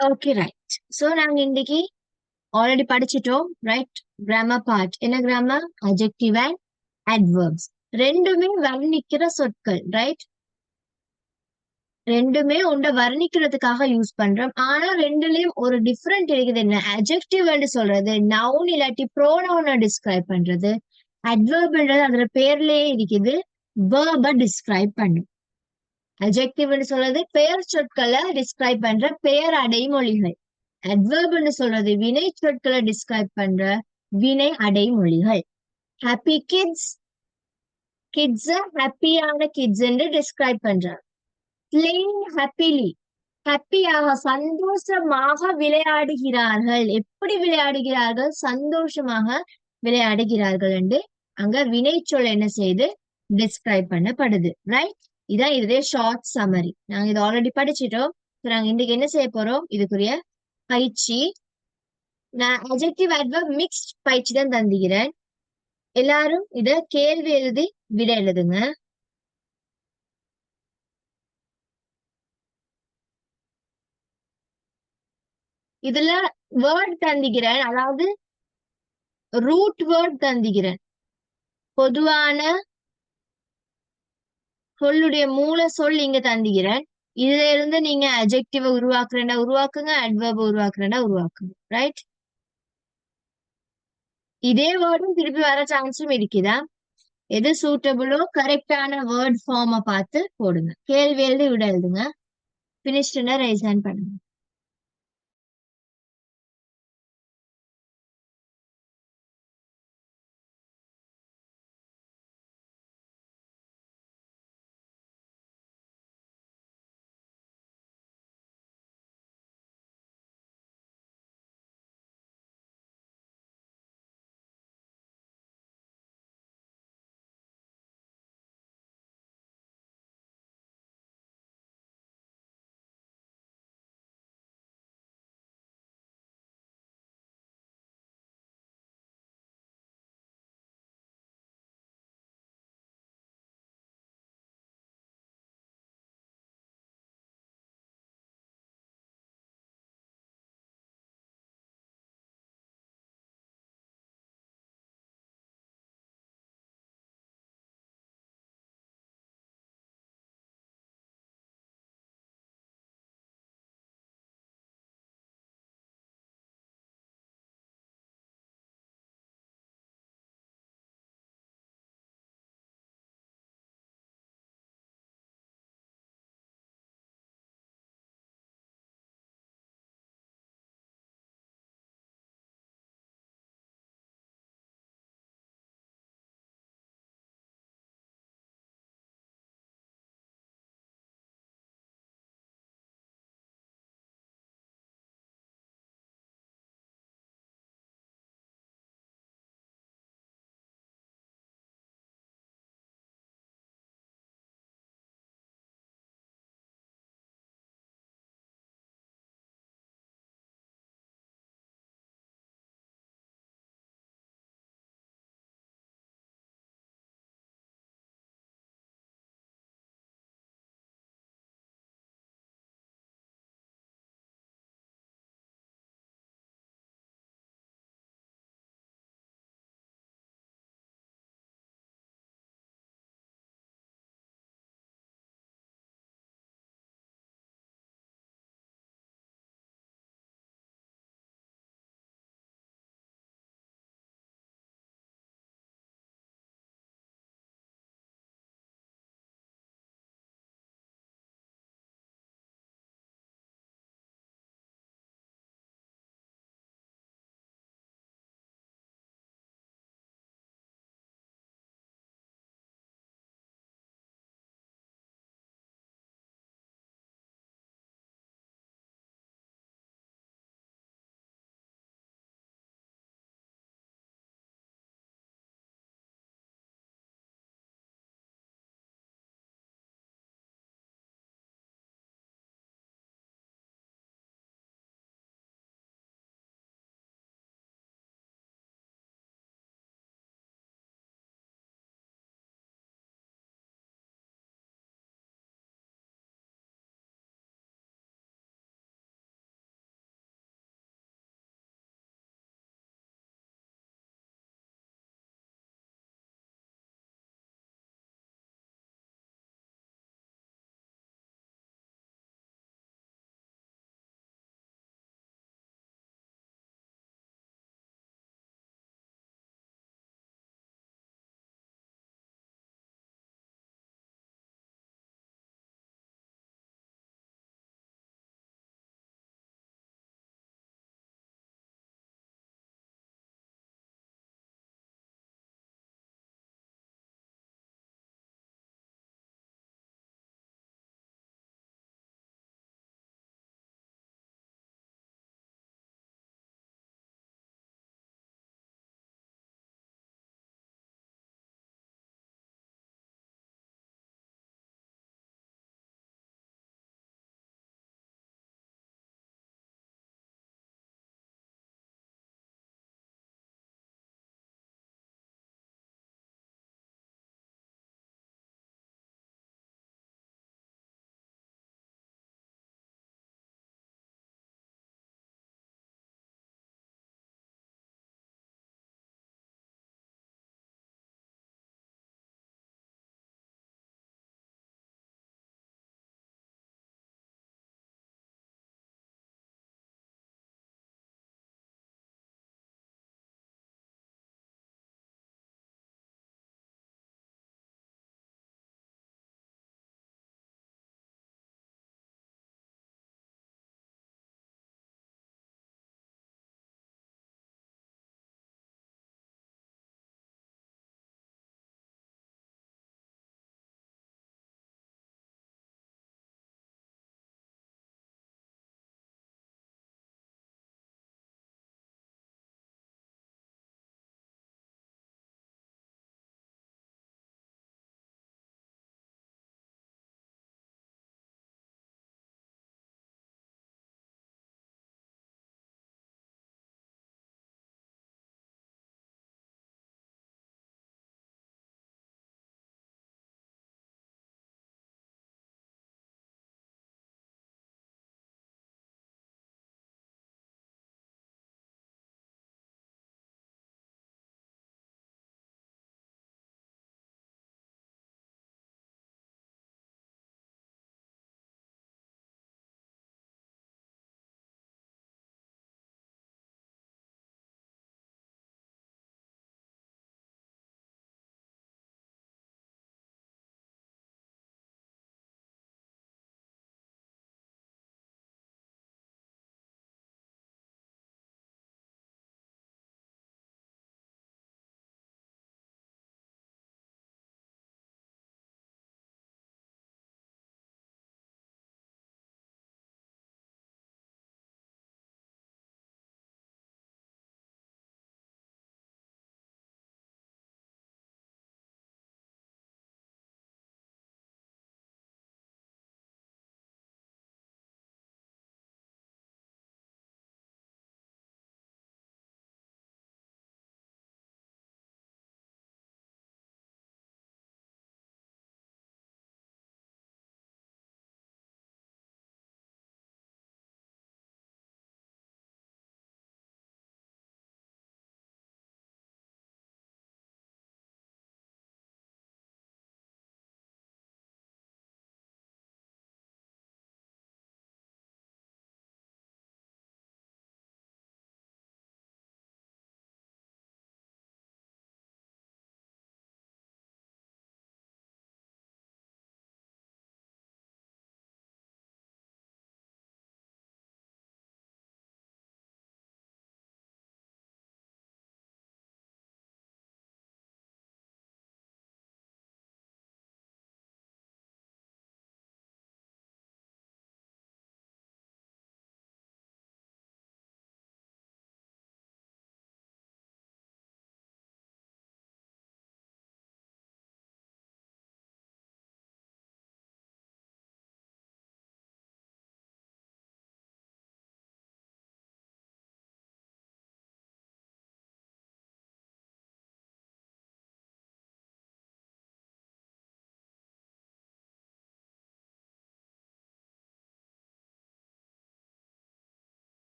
Okay right. So நாங்க இன்னைக்கு already படிச்சிட்டோம் right. Grammar part. என்ன கிராமர்? Adjective and adverbs. ரெண்டுமே வர்ணிக்கிற சொற்கள் ரைட். ரெண்டுமே உண்ட வர்ணிக்கிறதுக்காக யூஸ் பண்றோம். ஆனா ரெண்டுலயும் ஒரு டிஃபரெண்ட் இருக்குது. என்ன? அட்ஜெக்டிவ் சொல்றது நவுன் இல்லாட்டி ப்ரோனவுனை டிஸ்கிரைப் பண்றது. அட்வர்ப்ன்றது அதுல பேர்லயே இருக்குது, வேர்ப டிஸ்கிரைப் பண்ணும். அட்ஜெக்டிவ்னு சொல்றது பெயர் சொற்களை டிஸ்கிரைப் பண்ற பெயர் அடைமொழிகள். அட்வர்ப்னு சொல்றது வினை சொற்களை டிஸ்கிரைப் பண்ற வினை அடைமொழிகள். ஹாப்பி கிட்ஸ், கிட்ஸ் ஹாப்பியான கிட்ஸ் என்று டிஸ்கிரைப் பண்றாங்க. பிளேயிங் ஹாப்பிலி, ஹாப்பியாக சந்தோஷமாக விளையாடுகிறார்கள். எப்படி விளையாடுகிறார்கள்? சந்தோஷமாக விளையாடுகிறார்கள் என்று அங்க வினைச்சொல் என்ன செய்து டிஸ்கிரைப் பண்ணப்படுது ரைட். இதான் இதுவே ஷார்ட் சம்மரி. நாங்க இது ஆல்ரெடி படிச்சிட்டோம். நாங்க இன்னைக்கு என்ன செய்ய போறோம்? இதுக்குரிய பயிற்சி. நான் அட்ஜெக்டிவ் அட்வர்ப் மிக்ஸ்ட் பயிற்சி தான் தந்துகிறேன். எல்லாரும் இத கேள்வி எழுதி விட எழுதுங்க. இதுல வேர்ட் தந்துகிறேன், அதாவது ரூட் வேர்ட் தந்துகிறேன். பொதுவான சொல்லுடைய மூல சொல் இங்க தந்துகிறேன். இதுல இருந்து நீங்க அட்ஜெக்டிவ உருவாக்குறேன்னா உருவாக்குங்க, அட்வர்ப உருவாக்குறேன்னா உருவாக்குங்க ரைட். இதே வேர்டும் திருப்பி வர சான்ஸும் இருக்குதா? எது சூட்டபிளோ கரெக்டான வேர்ட் ஃபார்ம பார்த்து போடுங்க. கேள்வி எழுதி விட எழுதுங்க. பினிஷ்டுன்னா ரைஸ் ஹேண்ட் பண்ணுங்க.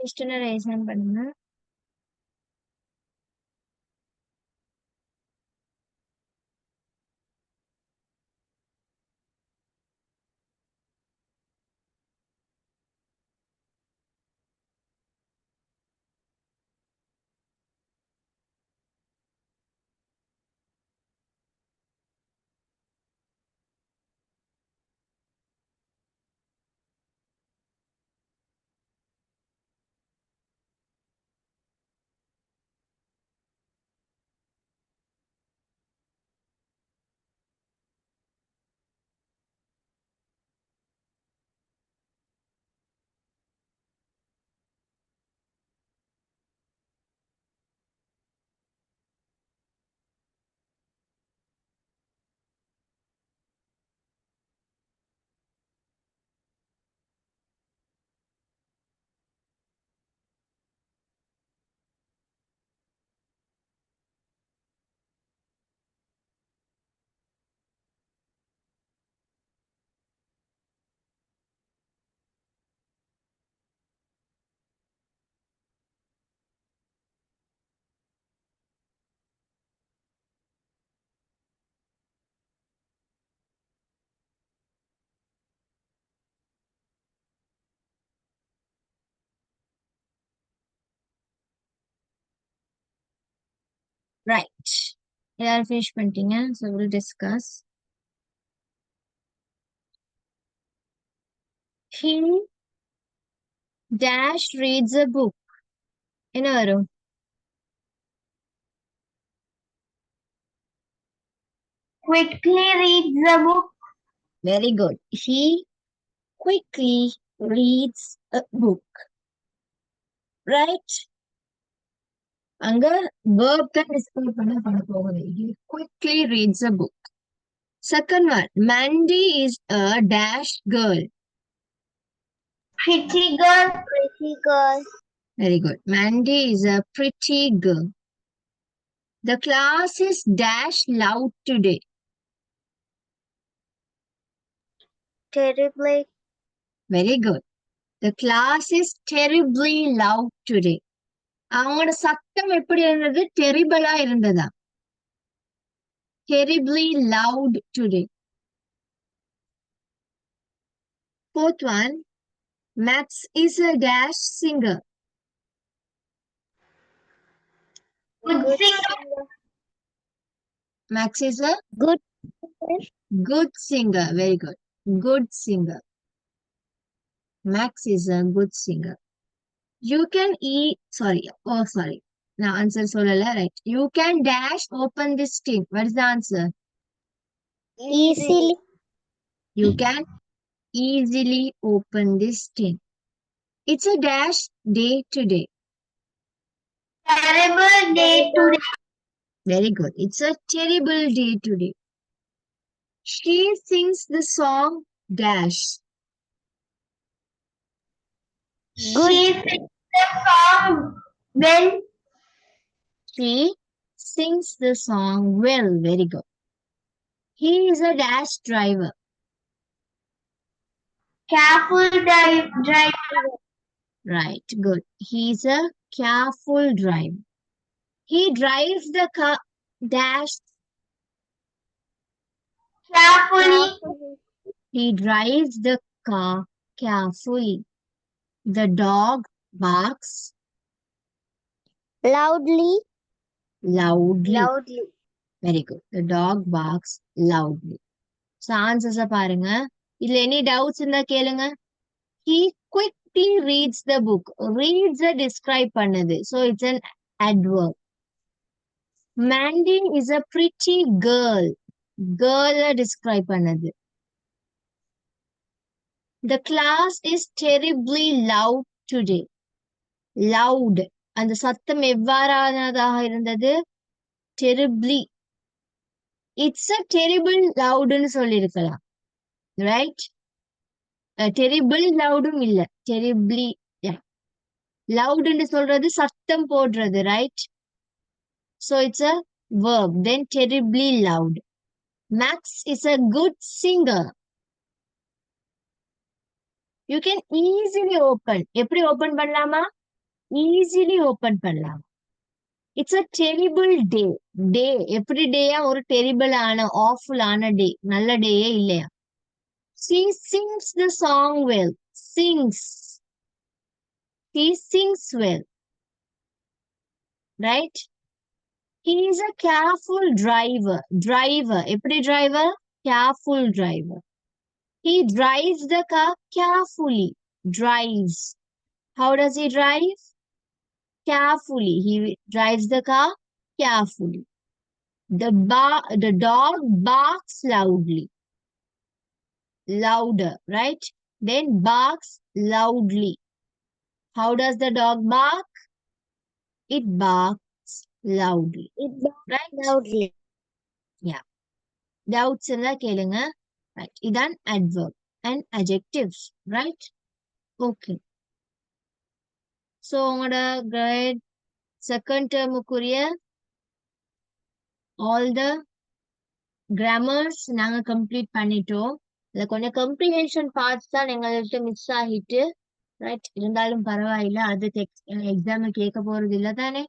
Question raise பண்ணுங்க. Right. எல்லாரும் finish பண்ணிட்டீங்க. So we'll discuss. He dash reads a book. என்ன வரும்? Quickly reads the book. Very good. He quickly reads a book. Right? அங்க verb தான் describe பண்ண போகுது. He quickly reads a book. Second one, Mandy is a dash girl. Pretty girl. Pretty girl. Very good. Mandy is a pretty girl. The class is dash loud today. Terribly. Very good. The class is terribly loud today. அவங்களோட சத்தம் எப்படி இருந்தது? டெரிபிளா இருந்ததா? Terribly loud today. Fourth one, Max is a dash singer. Good singer. Max is a Good. good singer. Very good. Good singer. Max is a good singer. You can eat. Sorry. Oh, sorry. Now answer சொல்லல. Right. You can dash open this tin. What is the answer? Easily. You can easily open this tin. It's a dash day today. Terrible day today. Very good. It's a terrible day today. She sings the song dash. Good. She sings the song well. She sings the song well. Very good. He is a dash driver. Careful driver. Right. Good. He's a careful driver. He drives the car dash. Carefully. He drives the car carefully. The dog barks Loudly. loudly. Very good. The dog barks loudly. So answers பாருங்க. இதுல any doubts இருந்தா கேளுங்க. He quickly reads the book. Reads a describe பண்ணுது. So it's an adverb. Mandy is a pretty girl. Girl describe பண்ணுது. The class is terribly loud today. Loud. அந்த சத்தம் எவ்வாறானதாக இருந்தது? Terribly. It's a terrible loudன்னு சொல்லிருக்கலாம். Right? Terrible loudum இல்ல. Terribly. Yeah. Loudன்னு சொல்றது சத்தம் போடுறது. Right? So it's a verb. Then terribly loud. Max is a good singer. You can easily open. எப்படி open பண்ணலாமா? Easily open பண்ணலாம். இட்ஸ் அ டெரிபிள் டே. டே எப்படி டேயா? ஒரு terrible ஆன ஆஃபுல் ஆன டே, நல்ல டேயே இல்லையா? She sings the song well. Sings. He sings well. Right? He is a careful driver. Driver. எப்படி driver? Careful driver. He drives the car carefully. Drives. How does he drive? Carefully. He drives the car carefully. The dog barks loudly. Louder, right? Then barks loudly. How does the dog bark? It barks loudly. It barks Right? loudly. Yeah. Doubts in the கேளுங்க. Right. இதான் adverb and adjectives. Right? Okay. So உங்களோட grade second term-க்குரிய all the grammars நாங்க complete பண்ணிட்டோம். இதுல கொஞ்சம் comprehension parts தான் எங்கள்கிட்ட miss ஆகிட்டு, ரைட், இருந்தாலும் பரவாயில்ல, அது எக்ஸாம் கேட்க போறது இல்ல தானே.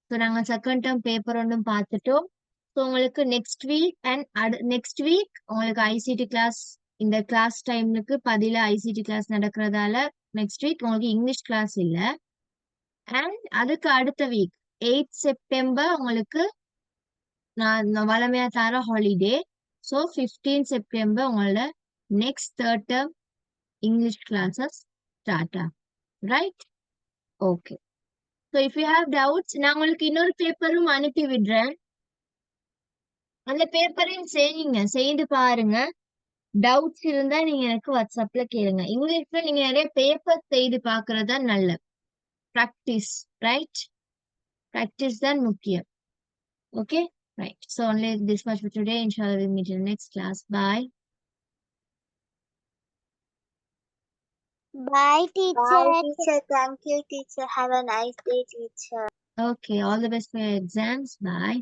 ஸோ நாங்க செகண்ட் டேர்ம் பேப்பர் ஒன்றும் பார்த்துட்டோம். ஸோ உங்களுக்கு நெக்ஸ்ட் வீக் நெக்ஸ்ட் வீக் உங்களுக்கு ஐசிடி கிளாஸ், இந்த கிளாஸ் டைமுக்கு பதில ஐசிடி கிளாஸ் நடக்கிறதால நெக்ஸ்ட் வீக் உங்களுக்கு இங்கிலீஷ் கிளாஸ் இல்ல. அண்ட் அதுக்கு அடுத்த வீக் 8 செப்டம்பர் உங்களுக்கு நான் வளமையா தர ஹாலிடே. ஸோ 15 செப்டம்பர் உங்களோட next third term English classes start ஆகும். Right? Okay. So if you have doubts, நான் உங்களுக்கு இன்னொரு பேப்பரும் அனுப்பி விடுறேன். அந்த பேப்பரையும் செய்து பாருங்க. டவுட்ஸ் இருந்தா நீங்க எனக்கு வாட்ஸ்அப்ல கேளுங்க. இங்கிலீஷ்ல நீங்க நிறைய பேப்பர் செய்து பாக்குறதா நல்ல ப்ராக்டிஸ். ரைட்? ப்ராக்டிஸ் தான் முக்கியம். Okay, right. So only this much for today. Inshallah we'll meet in the next class. Bye. Bye, teacher. Bye, teacher. Thank you, teacher. Have a nice day, teacher. Okay, all the best for your exams. Bye.